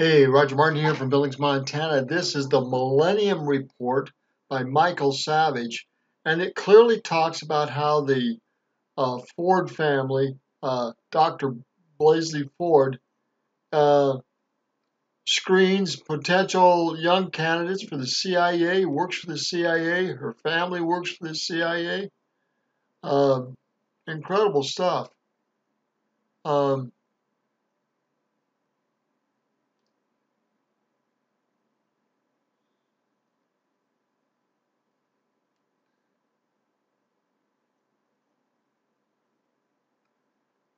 Hey, Roger Martin here from Billings, Montana. This is the Millennium Report by Michael Savage, and it clearly talks about how the Ford family, Dr. Blasey-Ford, uh, screens potential young candidates for the CIA, works for the CIA, her family works for the CIA. Incredible stuff. Um,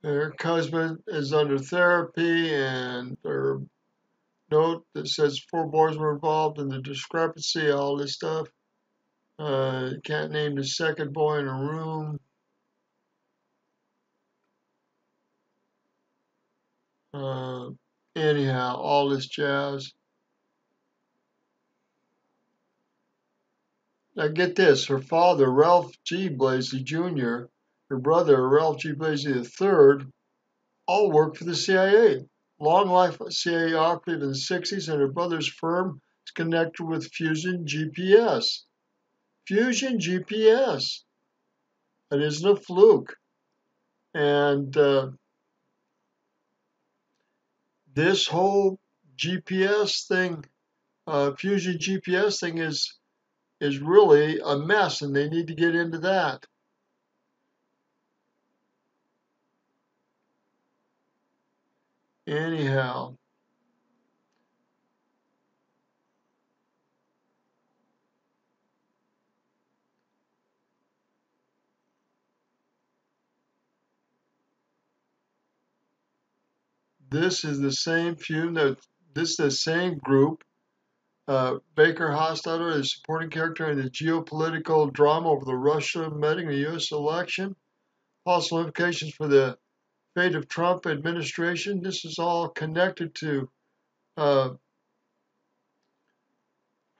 Her husband is under therapy, and their note that says 4 boys were involved in the discrepancy, all this stuff. Can't name the second boy in a room. Uh, Anyhow, all this jazz. Now get this, her father, Ralph G. Blasey Jr., her brother, Ralph G. Blasey III, all worked for the CIA. Long life CIA operative in the 60s, and her brother's firm is connected with Fusion GPS. Fusion GPS. That isn't a fluke. And this whole GPS thing, Fusion GPS thing is really a mess, and they need to get into that. Anyhow, this is the same Fusion that this is the same group. Baker Hostetler is a supporting character in the geopolitical drama over the Russia meddling in the U.S. election, possible implications for the fate of Trump administration. This is all connected to uh,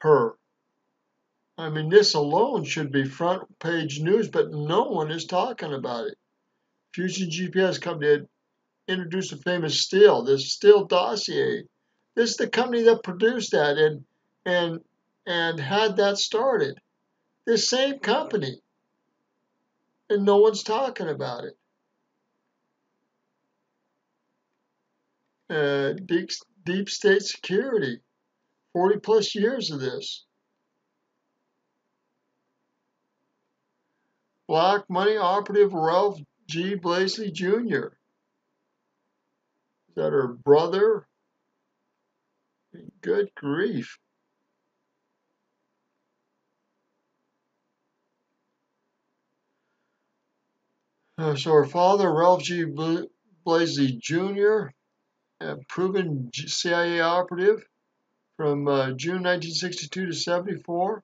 her. I mean, this alone should be front page news, but no one is talking about it. Fusion GPS company had introduced the famous this Steele dossier. This is the company that produced that and and had that started. This same company, and no one's talking about it. Deep state security, 40 plus years of this. Black money operative Ralph G. Blasey Jr. Is that her brother? Good grief. So her father, Ralph G. Blasey Jr., a proven CIA operative from June 1962 to 74.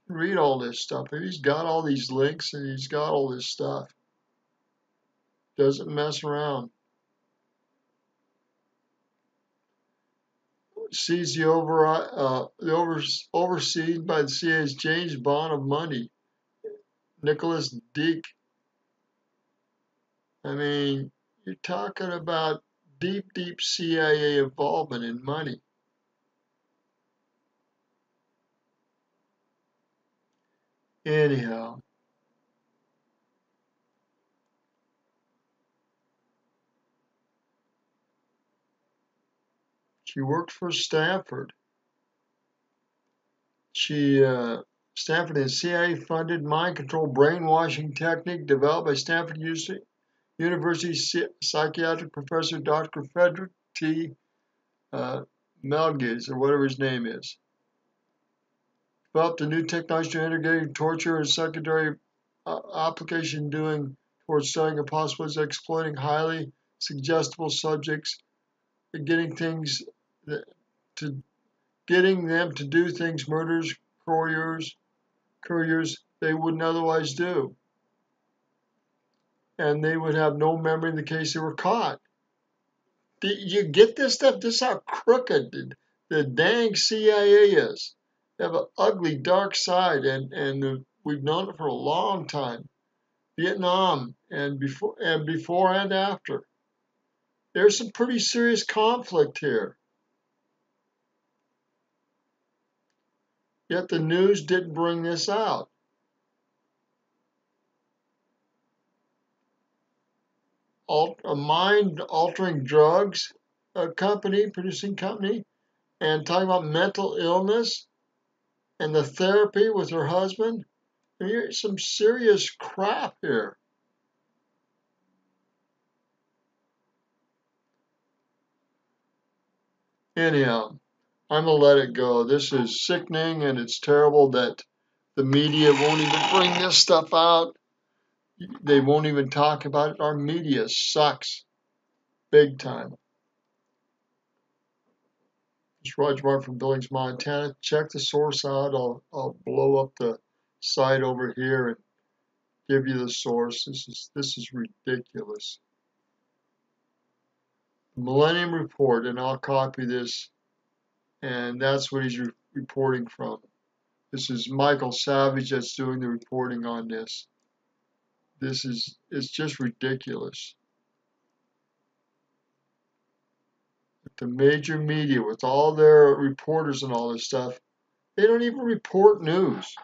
Read all this stuff. He's got all these links and he's got all this stuff. Doesn't mess around. Sees overseen by the CIA's James Bond of money, Nicholas Deek. I mean, you're talking about deep CIA involvement in money. Anyhow, she worked for Stanford. Stanford is CIA-funded mind control brainwashing technique developed by Stanford University psychiatric professor Dr. Frederick T. Melgiz, or whatever his name is. Developed a new technology to integrate torture and secondary application doing towards studying the possibilities of exploiting highly suggestible subjects and getting them to do things murderers, couriers they wouldn't otherwise do. And they would have no memory in the case they were caught. You get this stuff? This is how crooked the dang CIA is. They have an ugly, dark side, and we've known it for a long time. Vietnam, and before and after. There's some pretty serious conflict here. Yet the news didn't bring this out. A mind-altering drugs producing company, and talking about mental illness and the therapy with her husband. There's some serious crap here. Anyhow, I'm gonna let it go. This is sickening, and it's terrible that the media won't even bring this stuff out. They won't even talk about it. Our media sucks big time. It's Roger Martin from Billings, Montana. Check the source out. I'll blow up the site over here and give you the source. This is ridiculous. The Millennium Report, and I'll copy this, and that's what he's reporting from. This is Michael Savage that's doing the reporting on this. It's just ridiculous. The major media, with all their reporters and all this stuff, they don't even report news.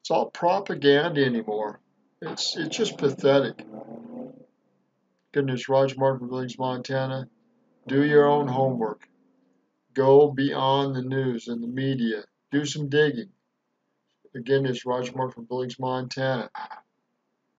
It's all propaganda anymore. It's just pathetic. Goodness, Roger Martin from Billings, Montana. Do your own homework. Go beyond the news and the media. Do some digging. Again, it's Roger Martin from Billings, Montana.